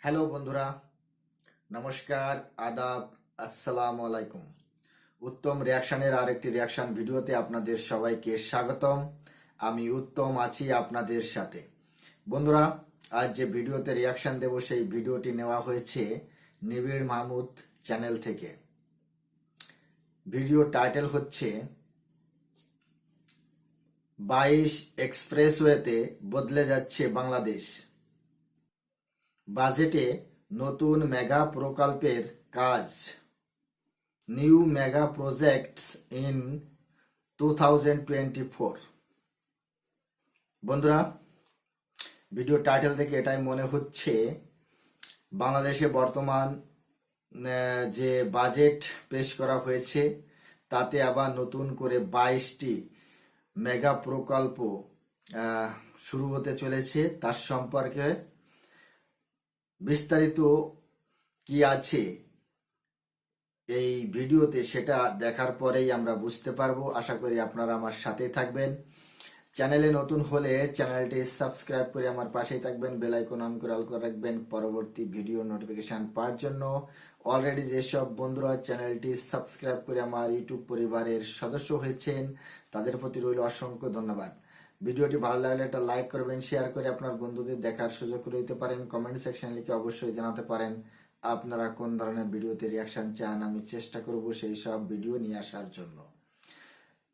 Hello বন্ধুরা, নমস্কার, আদাব, আসসালামু আলাইকুম। উত্তম রিয়াকশনের আরেকটি রিয়াকশন ভিডিওতে আপনাদের সবাইকে স্বাগতম। আমি উত্তম আছি আপনাদের সাথে। বন্ধুরা, আজ যে ভিডিওতে রিয়াকশন দেব সেই ভিডিওটি নেওয়া হয়েছে নিবিড় মাহমুদ চ্যানেল থেকে। ভিডিও টাইটেল হচ্ছে 22 এক্সপ্রেসওয়েতে বদলে যাচ্ছে বাংলাদেশ, বাজেটে নতুন মেগা প্রকল্পের কাজ, নিউ মেগা প্রজেক্টস ইন 2024। বন্ধুরা, ভিডিও টাইটেল থেকে এটাই মনে হচ্ছে বাংলাদেশে বর্তমান যে বাজেট পেশ করা হয়েছে তাতে আবার নতুন করে 22টি মেগা প্রকল্প শুরু হতে চলেছে। তার সম্পর্কে বিস্তারিত কি আছে এই ভিডিওতে সেটা দেখার পরেই আমরা বুঝতে পারবো। আশা করি আপনারা আমার সাথেই থাকবেন। চ্যানেলে নতুন হলে চ্যানেলটি সাবস্ক্রাইব করে আমার পাশেই থাকবেন, বেল আইকন অন করে অল করে রাখবেন পরবর্তী ভিডিও নোটিফিকেশন পাওয়ার জন্য। অলরেডি যেসব বন্ধুরা চ্যানেলটি সাবস্ক্রাইব করে আমার ইউটিউব পরিবারের সদস্য হয়েছেন তাদের প্রতি রইল অসংখ্য ধন্যবাদ। ভিডিওটি ভালো লাগলে একটা লাইক করবেন, শেয়ার করে আপনার বন্ধুদের দেখার সুযোগ করে দিতে পারেন। কমেন্ট সেকশনে লিখে অবশ্যই জানাতে পারেন আপনারা কোন ধরনের ভিডিওতে রিয়াকশন চান। আমি চেষ্টা করব সেই সব ভিডিও নিয়ে আসার জন্য।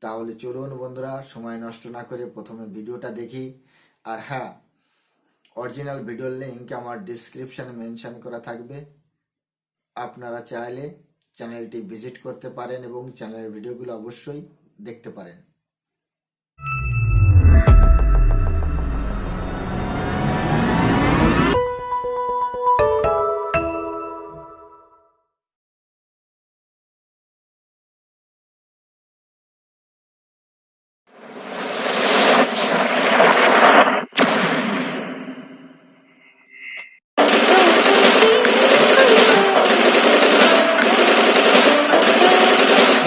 তাহলে চলুন বন্ধুরা, সময় নষ্ট না করে প্রথমে ভিডিওটা দেখি। আর হ্যাঁ, অরিজিনাল ভিডিওর লিংক আমার ডিসক্রিপশনে মেনশন করা থাকবে। আপনারা চাইলে চ্যানেলটি ভিজিট করতে পারেন এবং চ্যানেলের ভিডিওগুলো অবশ্যই দেখতে পারেন।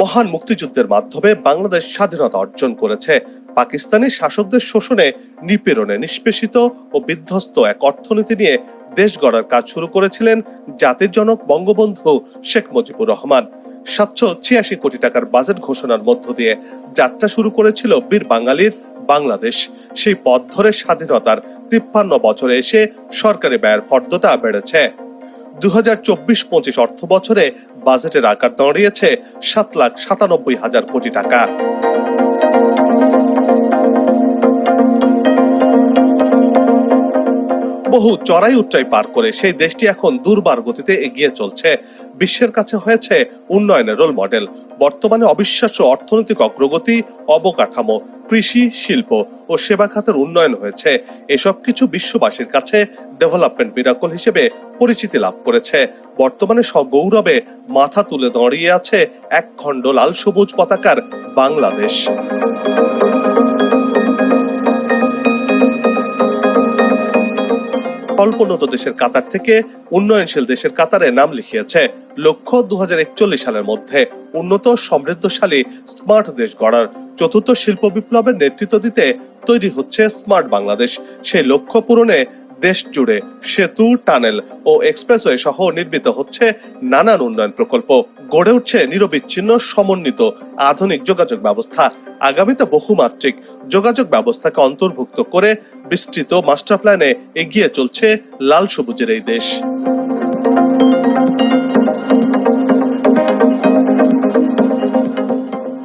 মহান মুক্তিযুদ্ধের মাধ্যমে বাংলাদেশ স্বাধীনতা অর্জন করেছে। পাকিস্তানি শাসকদের শোষণে, নিপীড়নে নিষ্পেষিত ও বিধ্বস্ত এক অর্থনীতি নিয়ে দেশ গড়ার কাজ শুরু করেছিলেন জাতির জনক বঙ্গবন্ধু শেখ মুজিবুর রহমান। 786 কোটি টাকার বাজেট ঘোষণার মধ্য দিয়ে যাত্রা শুরু করেছিল বীর বাঙালির বাংলাদেশ। সেই পথ ধরে স্বাধীনতার 53 বছরে এসে সরকারি ব্যয়ের ফর্দতা বেড়েছে। 2024-25 অর্থ বছরে বাজেটের আকার দাঁড়িয়েছে 7,97,000 কোটি টাকা। বহু চড়াই উচ্চাই পার করে সেই দেশটি এখন দুর্বার গতিতে এগিয়ে চলছে। বিশ্বের কাছে হয়েছে উন্নয়নের রোল মডেল। বর্তমানে অবিশ্বাস্য অর্থনৈতিক অগ্রগতি, অবকাঠামো, কৃষি, শিল্প ও সেবা খাতের উন্নয়ন হয়েছে। এসব কিছু বিশ্ববাসীর কাছে ডেভেলপমেন্ট মিরাকল হিসেবে পরিচিতি লাভ করেছে। বর্তমানে সগৌরবে মাথা তুলে দাঁড়িয়ে আছে এক খণ্ড লাল সবুজ পতাকার বাংলাদেশ। অল্পোন্নত দেশের কাতার থেকে উন্নয়নশীল দেশের কাতারে নাম লিখিয়েছে। লক্ষ্য 2041 সালের মধ্যে উন্নত, সমৃদ্ধশালী, স্মার্ট দেশ গড়ার। চতুর্থ শিল্প বিপ্লবের নেতৃত্ব দিতে তৈরি হচ্ছে স্মার্ট বাংলাদেশ। সেই লক্ষ্য পূরণে দেশ জুড়ে সেতু, টানেল ও এক্সপ্রেসওয়ে সহ নির্মিত হচ্ছে নানান উন্নয়ন প্রকল্প। গড়ে উঠছে নিরবিচ্ছিন্ন সমন্বিত আধুনিক যোগাযোগ ব্যবস্থা। আগামীতে বহুমাত্রিক যোগাযোগ ব্যবস্থাকে অন্তর্ভুক্ত করে বিস্তৃত মাস্টার প্ল্যানে এগিয়ে চলছে লাল সবুজের এই দেশ।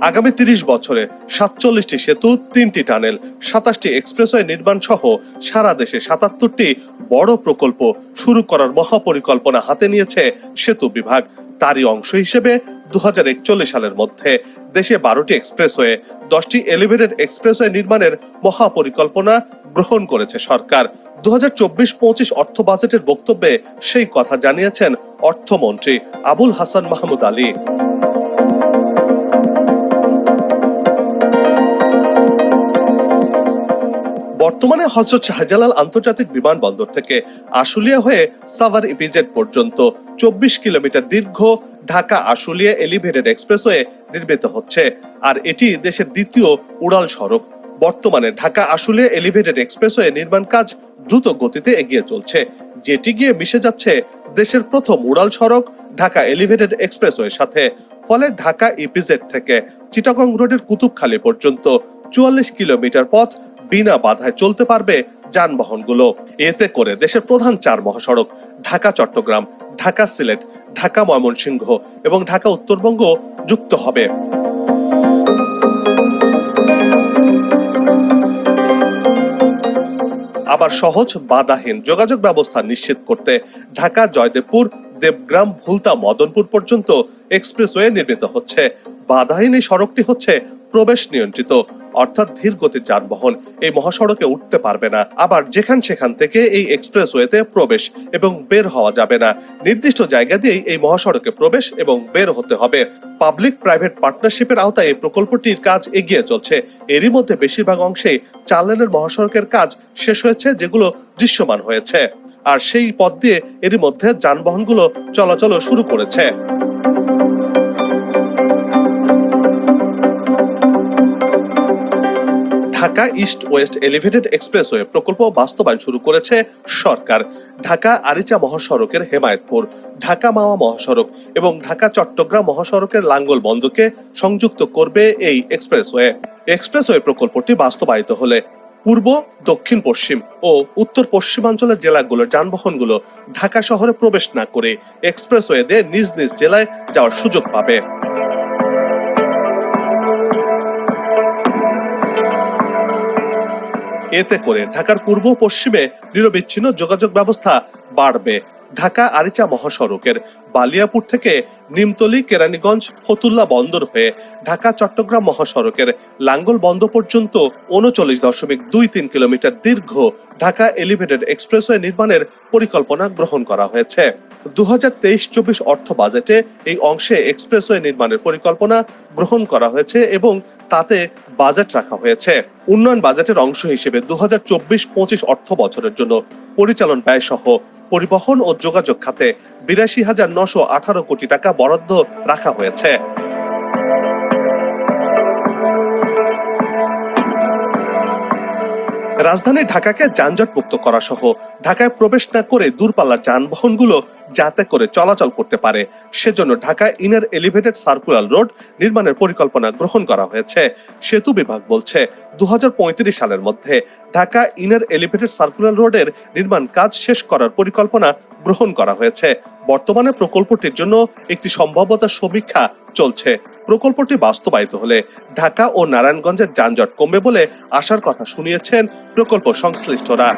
আগামী 30 বছরে 47টি সেতু, 3টি টানেল, 27টি এক্সপ্রেসওয়ে নির্মাণ সহ সারা দেশে 77টি বড় প্রকল্প শুরু করার মহাপরিকল্পনা হাতে নিয়েছে সেতু বিভাগ। তারই অংশ হিসেবে 2041 সালের মধ্যে দেশে 12টি এক্সপ্রেসওয়ে, 10টি এলিভেটেড এক্সপ্রেসওয়ে নির্মাণের মহাপরিকল্পনা গ্রহণ করেছে সরকার। 2024-25 অর্থ বাজেটের বক্তব্যে সেই কথা জানিয়েছেন অর্থমন্ত্রী আবুল হাসান মাহমুদ আলী। বর্তমানে হযরত শাহজালাল আন্তর্জাতিক বিমানবন্দর থেকে আশুলিয়া হয়ে সাভার ইপিজেড পর্যন্ত 24 কিলোমিটার দীর্ঘ ঢাকা আশুলিয়া এলিভেটেড এক্সপ্রেসওয়ে নির্মিত হচ্ছে। আর এটি দেশের দ্বিতীয় উড়াল সড়ক। বর্তমানে ঢাকা আশুলিয়া এলিভেটেড এক্সপ্রেসওয়ে নির্মাণ কাজ দ্রুত গতিতে এগিয়ে চলছে। যেটি গিয়ে মিশে যাচ্ছে দেশের প্রথম উড়াল সড়ক ঢাকা এলিভেটেড এক্সপ্রেসওয়ের সাথে। ফলে ঢাকা ইপিজেড থেকে চিটাগং রোডের কুতুবখালী পর্যন্ত 44 কিলোমিটার পথ বিনা বাধায় চলতে পারবে যানবাহনগুলো। এতে করে দেশের প্রধান 4 মহাসড়ক ঢাকা চট্টগ্রাম, ঢাকা সিলেট, ঢাকা ময়মনসিংহ এবং ঢাকা উত্তরবঙ্গ যুক্ত হবে। আবার সহজ বাধাহীন যোগাযোগ ব্যবস্থা নিশ্চিত করতে ঢাকা জয়দেবপুর, দেবগ্রাম, ভুলতা, মদনপুর পর্যন্ত এক্সপ্রেসওয়ে নির্মিত হচ্ছে। বাধাহীন এই সড়কটি হচ্ছে প্রবেশ নিয়ন্ত্রিত, অর্থাৎ ধীর গতির যানবাহন এই মহাসড়কে উঠতে পারবে না। আবার যেখান সেখান থেকে এই এক্সপ্রেসওয়েতে প্রবেশ এবং বের হওয়া যাবে না। নির্দিষ্ট জায়গা দিয়েই এই মহাসড়কে প্রবেশ এবং বের হতে হবে। পাবলিক প্রাইভেট পার্টনারশিপের আওতায় এই প্রকল্পটির কাজ এগিয়ে চলছে। এরই মধ্যে বেশিরভাগ অংশেই 4 লেনের মহাসড়কের কাজ শেষ হয়েছে, যেগুলো দৃশ্যমান হয়েছে। আর সেই পথ দিয়ে এরই মধ্যে যানবাহনগুলো চলাচল শুরু করেছে। Dhaka east West elevated expressway প্রকল্প বাস্তবায়ন শুরু করেছে সরকার। ঢাকা আরিচা মহাসড়কের হেমায়েতপুর, ঢাকা মাওয়া মহাসড়ক এবং ঢাকা চট্টগ্রাম মহাসড়কের লাঙ্গল বন্দরকে সংযুক্ত করবে এই এক্সপ্রেসওয়ে। এক্সপ্রেসওয়ে প্রকল্পটি বাস্তবায়িত হলে পূর্ব, দক্ষিণ পশ্চিম ও উত্তর পশ্চিমাঞ্চলের জেলাগুলোর যানবাহনগুলো ঢাকা শহরে প্রবেশ না করে এক্সপ্রেসওয়ে দিয়ে নিজ নিজ জেলায় যাওয়ার সুযোগ পাবে। এতে করে ঢাকার পূর্ব পশ্চিমে নিরবিচ্ছিন্ন যোগাযোগ ব্যবস্থা বাড়বে। ঢাকা আরিচা মহাসড়কের বালিয়াপুর থেকে নিমতলী, কেরানীগঞ্জ, ফতুল্লা বন্দর হয়ে ঢাকা চট্টগ্রাম মহাসড়কের লাঙ্গল বন্দর পর্যন্ত 39.23 কিলোমিটার দীর্ঘ ঢাকা এলিভেটেড এক্সপ্রেসওয়ে নির্মাণের পরিকল্পনা গ্রহণ করা হয়েছে। 2023-24 অর্থ বাজেটে এই অংশে এক্সপ্রেসওয়ে নির্মাণের পরিকল্পনা গ্রহণ করা হয়েছে এবং তাতে বাজেট রাখা হয়েছে। উন্নয়ন বাজেটের অংশ হিসেবে 2024-25 অর্থ বছরের জন্য পরিচালন ব্যয় সহ পরিবহন ও যোগাযোগ খাতে 82,918 কোটি টাকা বরাদ্দ রাখা হয়েছে। রাজধানী ঢাকাকে যানজট মুক্ত করা সহ ঢাকায় প্রবেশ না করে দূরপাল্লার যানবাহনগুলো যাতে করে চলাচল করতে পারে সেজন্য Dhaka inner elevated circular road নির্মাণের পরিকল্পনা গ্রহণ করা হয়েছে। সেতু বিভাগ বলছে 2035 সালের মধ্যে ঢাকা ইনার এলিভেটেড সার্কুলার রোডের নির্মাণ কাজ শেষ করার পরিকল্পনা গ্রহণ করা হয়েছে। বর্তমানে প্রকল্পটির জন্য একটি সম্ভাব্যতা সমীক্ষা চলছে। প্রকল্পটি বাস্তবায়িত হলে ঢাকা ও নারায়ণগঞ্জের যানজট কমবে বলে আশার কথা শুনিয়েছেন প্রকল্প সংশ্লিষ্টরা।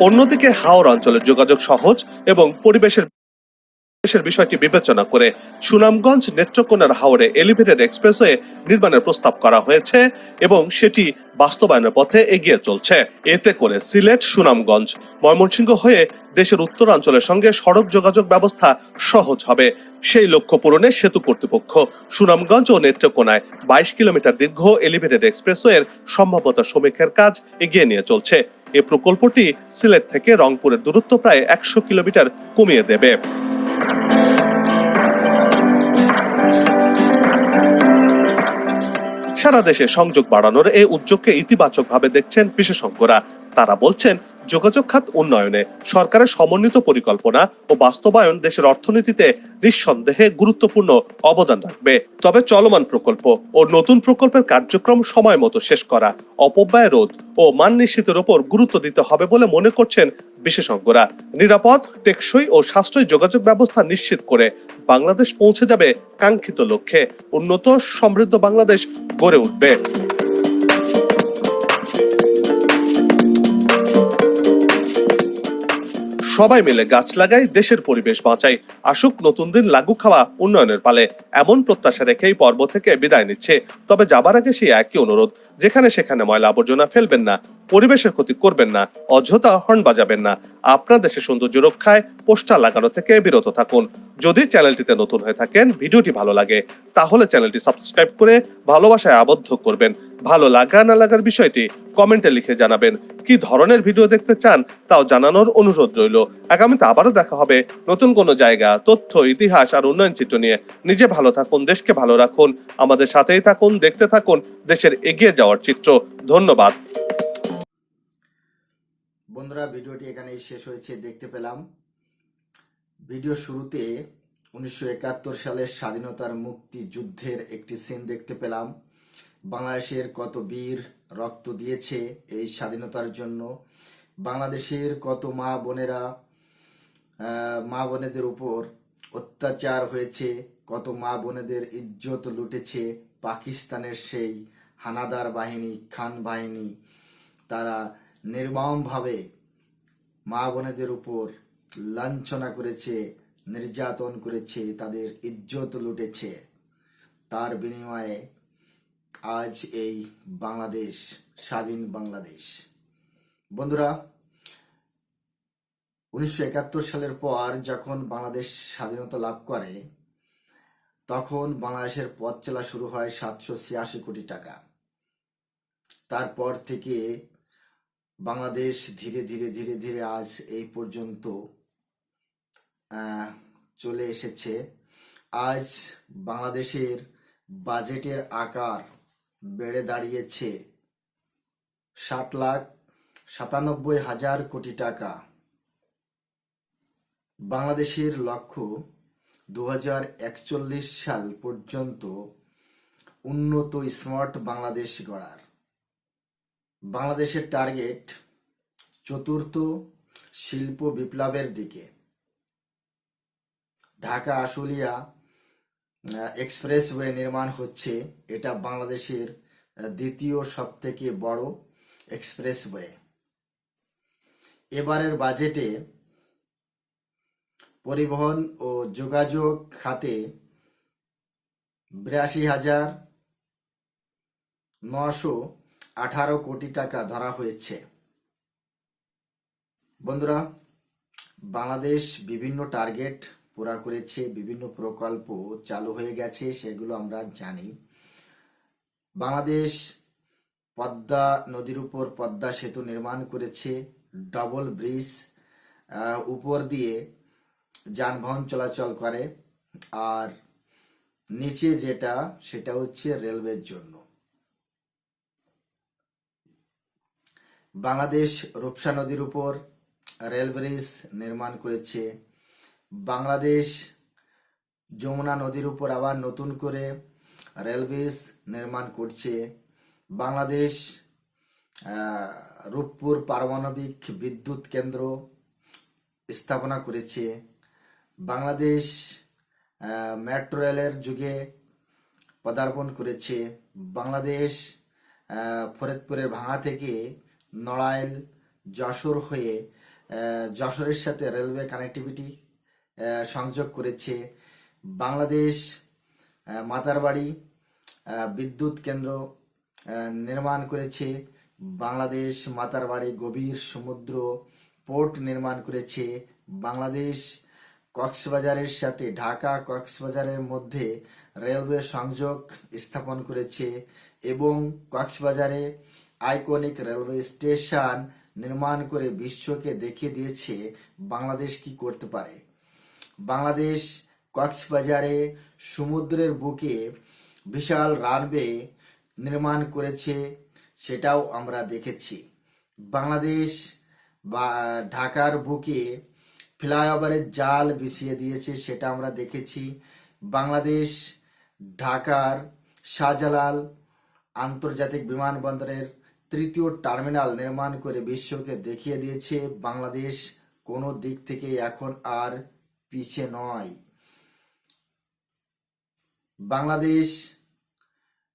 অন্যদিকে হাওর অঞ্চলের যোগাযোগ সহজ এবং পরিবেশের বিষয়টি বিবেচনা করে সুনামগঞ্জ নেত্রকোনার হাওরে এলিভেটেড এক্সপ্রেসওয়ে নির্মাণের প্রস্তাব করা হয়েছে এবং সেটি বাস্তবায়নের পথে এগিয়ে চলছে। এতে করে সিলেট, সুনামগঞ্জ, ময়মনসিংহ হয়ে দেশের উত্তরাঞ্চলের সঙ্গে সড়ক যোগাযোগ ব্যবস্থা সহজ হবে। সেই লক্ষ্য পূরণে সেতু কর্তৃপক্ষ সুনামগঞ্জ ও নেত্রকোনায় 22 কিলোমিটার দীর্ঘ এলিভেটেড এক্সপ্রেসওয়ের সম্ভাব্যতা সমীক্ষার কাজ এগিয়ে নিয়ে চলছে। এই প্রকল্পটি সিলেট থেকে রংপুরের দূরত্ব প্রায় 100 কিলোমিটার কমিয়ে দেবে। সারা দেশে সংযোগ বাড়ানোর এই উদ্যোগকে ইতিবাচকভাবে দেখছেন বিশেষজ্ঞরা। তারা বলছেন, যোগাযোগ খাত উন্নয়নে সরকারের সমন্বিত পরিকল্পনা ও বাস্তবায়ন দেশের অর্থনীতিতে নিঃসন্দেহে গুরুত্বপূর্ণ অবদান রাখবে। তবে চলমান প্রকল্প ও নতুন প্রকল্পের কার্যক্রম সময় মতো শেষ করা, অপব্যয় রোধ ও মান নিশ্চিতের উপর গুরুত্ব দিতে হবে বলে মনে করছেন বিশেষজ্ঞরা। নিরাপদ, টেকসই ও সাশ্রয়ী যোগাযোগ ব্যবস্থা নিশ্চিত করে বাংলাদেশ পৌঁছে যাবে কাঙ্ক্ষিত লক্ষ্যে। উন্নত, সমৃদ্ধ বাংলাদেশ গড়ে উঠবে। সবাই মিলে গাছ লাগাই, দেশের পরিবেশ বাঁচাই। আসুক নতুন দিন, লাগু খাওয়া উন্নয়নের পালে, এমন প্রত্যাশা রেখে এই পর্ব থেকে বিদায় নিচ্ছে। তবে যাবার আগে সেই একই অনুরোধ, যেখানে সেখানে ময়লা আবর্জনা ফেলবেন না, পরিবেশের ক্ষতি করবেন না, অযথা হর্ন বাজাবেন না, আপনার দেশের সৌন্দর্য রক্ষায় পোস্টার লাগানো থেকে বিরত থাকুন। যদি চ্যানেলটিতে নতুন হয়ে থাকেন, ভিডিওটি ভালো লাগে, তাহলে চ্যানেলটি সাবস্ক্রাইব করে ভালোবাসায় আবদ্ধ করবেন। ভালো লাগা না লাগার বিষয়টি কমেন্টে লিখে জানাবেন। কি ধরনের ভিডিও দেখতে চান তাও জানানোর অনুরোধ রইল। আগামীতে আবারও দেখা হবে নতুন কোনো জায়গা, তথ্য, ইতিহাস আর উন্নয়ন চিত্র নিয়ে। নিজে ভালো থাকুন, দেশকে ভালো রাখুন, আমাদের সাথেই থাকুন, দেখতে থাকুন দেশের এগিয়ে যাওয়ার চিত্র। ধন্যবাদ। বন্ধুরা, ভিডিওটি এখানেই শেষ হয়েছে। দেখতে পেলাম ভিডিও শুরুতে 1971 সালের স্বাধীনতার মুক্তিযুদ্ধের একটি সিন দেখতে পেলাম। বাংলাদেশের কত বীর রক্ত দিয়েছে এই স্বাধীনতার জন্য। বাংলাদেশের কত মা বোনেদের উপর অত্যাচার হয়েছে, কত মা বোনেদের ইজ্জত লুটেছে পাকিস্তানের সেই হানাদার বাহিনী, খান বাহিনী। তারা নির্মমভাবে মা বোনেদের উপর লাঞ্ছনা করেছে, নির্যাতন করেছে, তাদের ইজ্জত লুটেছে। তার বিনিময়ে আজ এই বাংলাদেশ, স্বাধীন বাংলাদেশ। বন্ধুরা, 1971 সালের পর যখন বাংলাদেশ স্বাধীনতা লাভ করে, তখন বাংলাদেশের পথ চলা শুরু হয় 786 কোটি টাকা। তারপর থেকে বাংলাদেশ ধীরে ধীরে ধীরে ধীরে আজ এই পর্যন্ত চলে এসেছে। আজ বাংলাদেশের বাজেটের আকার বেড়ে দাঁড়িয়েছে 7,97,000 কোটি টাকা। বাংলাদেশের লক্ষ্য 2041 সাল পর্যন্ত উন্নত স্মার্ট বাংলাদেশ গড়ার। বাংলাদেশের টার্গেট চতুর্থ শিল্প বিপ্লবের দিকে। ঢাকা আশুলিয়া এক্সপ্রেসওয়ে নির্মাণ হচ্ছে। এটা বাংলাদেশের দ্বিতীয় সবথেকে বড় এক্সপ্রেসওয়ে। এবারের বাজেটে পরিবহন ও যোগাযোগ খাতে 82,918 কোটি টাকা ধরা হয়েছে। বন্ধুরা, বাংলাদেশ বিভিন্ন টার্গেট পুরা করেছে, বিভিন্ন প্রকল্প চালু হয়ে গেছে, সেগুলো আমরা জানি। বাংলাদেশ পদ্মা নদীর উপর পদ্মা সেতু নির্মাণ করেছে, ডাবল ব্রিজ, উপর দিয়ে যানবাহন চলাচল করে, আর নিচে সেটা হচ্ছে রেলওয়ের জন্য। বাংলাদেশ রূপসা নদীর উপর রেল ব্রিজ নির্মাণ করেছে। বাংলাদেশ যমুনা নদীর উপর আবার নতুন করে রেল ব্রিজ নির্মাণ করছে। বাংলাদেশ রূপপুর পারমাণবিক বিদ্যুৎ কেন্দ্র স্থাপনা করেছে। বাংলাদেশ মেট্রো রেলের যুগে পদার্পণ করেছে। বাংলাদেশ ফরিদপুরের ভাঙা থেকে নড়াইল যশোর হয়ে যশোরের সাথে রেলওয়ে কানেক্টিভিটি সংযোগ করেছে। বাংলাদেশ মাতারবাড়ি বিদ্যুৎ কেন্দ্র নির্মাণ করেছে। বাংলাদেশ মাতারবাড়ি গভীর সমুদ্র পোর্ট নির্মাণ করেছে। বাংলাদেশ কক্সবাজারের সাথে ঢাকা কক্সবাজারের মধ্যে রেলওয়ে সংযোগ স্থাপন করেছে এবং কক্সবাজারে আইকনিক রেলওয়ে স্টেশন নির্মাণ করে বিশ্বকে দেখিয়ে দিয়েছে বাংলাদেশ কি করতে পারে। বাংলাদেশ কক্সবাজারে সমুদ্রের বুকে বিশাল রানওয়ে নির্মাণ করেছে, সেটাও আমরা দেখেছি। বাংলাদেশ ঢাকার বুকে ফ্লাইওভারের জাল বিছিয়ে দিয়েছে, সেটা আমরা দেখেছি। বাংলাদেশ ঢাকার শাহজালাল আন্তর্জাতিক বিমানবন্দরের তৃতীয় টার্মিনাল নির্মাণ করে বিশ্বকে দেখিয়ে দিয়েছে বাংলাদেশ কোনো দিক থেকে এখন আর পিছিয়ে নয়। বাংলাদেশ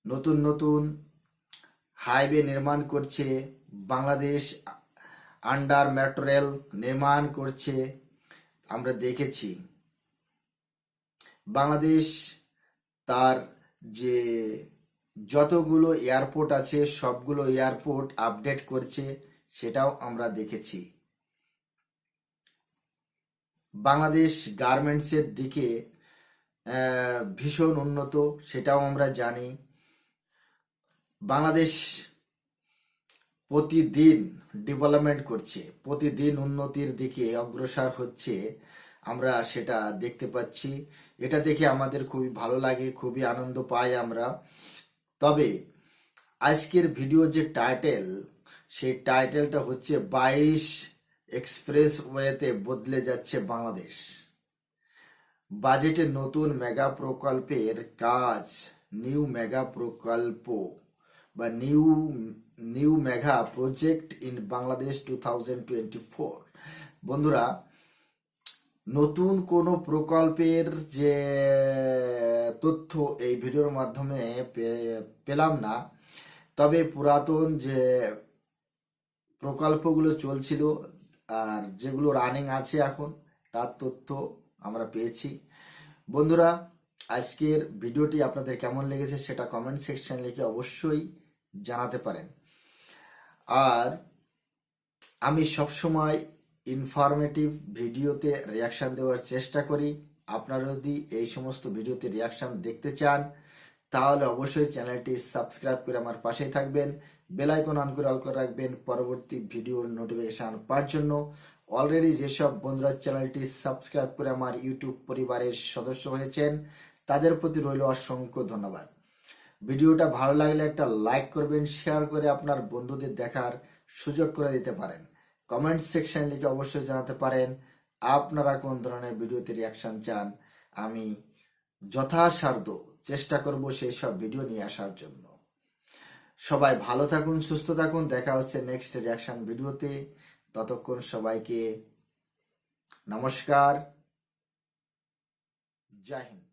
নতুন নতুন হাইওয়ে নির্মাণ করছে। বাংলাদেশ আন্ডার মেট্রো রেল নির্মাণ করছে, আমরা দেখেছি। বাংলাদেশ তার যে যতগুলো এয়ারপোর্ট আছে সবগুলো এয়ারপোর্ট আপডেট করছে, সেটাও আমরা দেখেছি। বাংলাদেশ গার্মেন্টসের দিকে ভীষণ উন্নত, সেটাও আমরা জানি। বাংলাদেশ প্রতিদিন ডেভেলপমেন্ট করছে, প্রতিদিন উন্নতির দিকে অগ্রসর হচ্ছে, আমরা সেটা দেখতে পাচ্ছি। এটা দেখে আমাদের খুবই ভালো লাগে, খুবই আনন্দ পাই আমরা। তবে আজকের ভিডিও যে টাইটেল, সেই টাইটেলটা হচ্ছে 22 এক্সপ্রেস ওয়েতে বদলে যাচ্ছে বাংলাদেশ। বাজেটে নতুন মেগা প্রকল্পের কাজ, নিউ মেগা প্রকল্প বা new mega project in Bangladesh 2024। বন্ধুরা, নতুন কোন প্রকল্পের যে তথ্য এই ভিডিওর মাধ্যমে পেলাম না, তবে পুরাতন যে প্রকল্পগুলো চলছিল আর যেগুলো রানিং আছে এখন, তার তথ্য আমরা পেয়েছি। বন্ধুরা, আজকের ভিডিওটি আপনাদের কেমন লেগেছে সেটা কমেন্ট সেকশন লিখে অবশ্যই জানাতে পারেন। আর আমি সবসময় ইনফরমেটিভ ভিডিওতে রিয়াকশন দেওয়ার চেষ্টা করি। আপনারা যদি এই সমস্ত ভিডিওতে রিয়াকশন দেখতে চান তাহলে অবশ্যই চ্যানেলটি সাবস্ক্রাইব করে আমার পাশেই থাকবেন, বেল আইকন অন করে অল করে রাখবেন পরবর্তী ভিডিওর নোটিফিকেশন পাওয়ার জন্য। অলরেডি যেসব বন্ধুরা চ্যানেলটি সাবস্ক্রাইব করে আমার ইউটিউব পরিবারের সদস্য হয়েছেন তাদের প্রতি রইল অসংখ্য ধন্যবাদ। ভিডিওটা ভালো লাগলে একটা লাইক করবেন, শেয়ার করে আপনার বন্ধুদের দেখার সুযোগ করে দিতে পারেন। কমেন্ট সেকশন লিখে অবশ্যই জানাতে পারেন আপনারা কোন ধরনের ভিডিওতে রিয়াকশন চান। আমি যথাসাধ্য চেষ্টা করব সেই সব ভিডিও নিয়ে আসার জন্য। সবাই ভালো থাকুন, সুস্থ থাকুন, দেখা হচ্ছে নেক্সট রিয়াকশন ভিডিওতে। ততক্ষণ সবাইকে নমস্কার, জয় হিন্দ।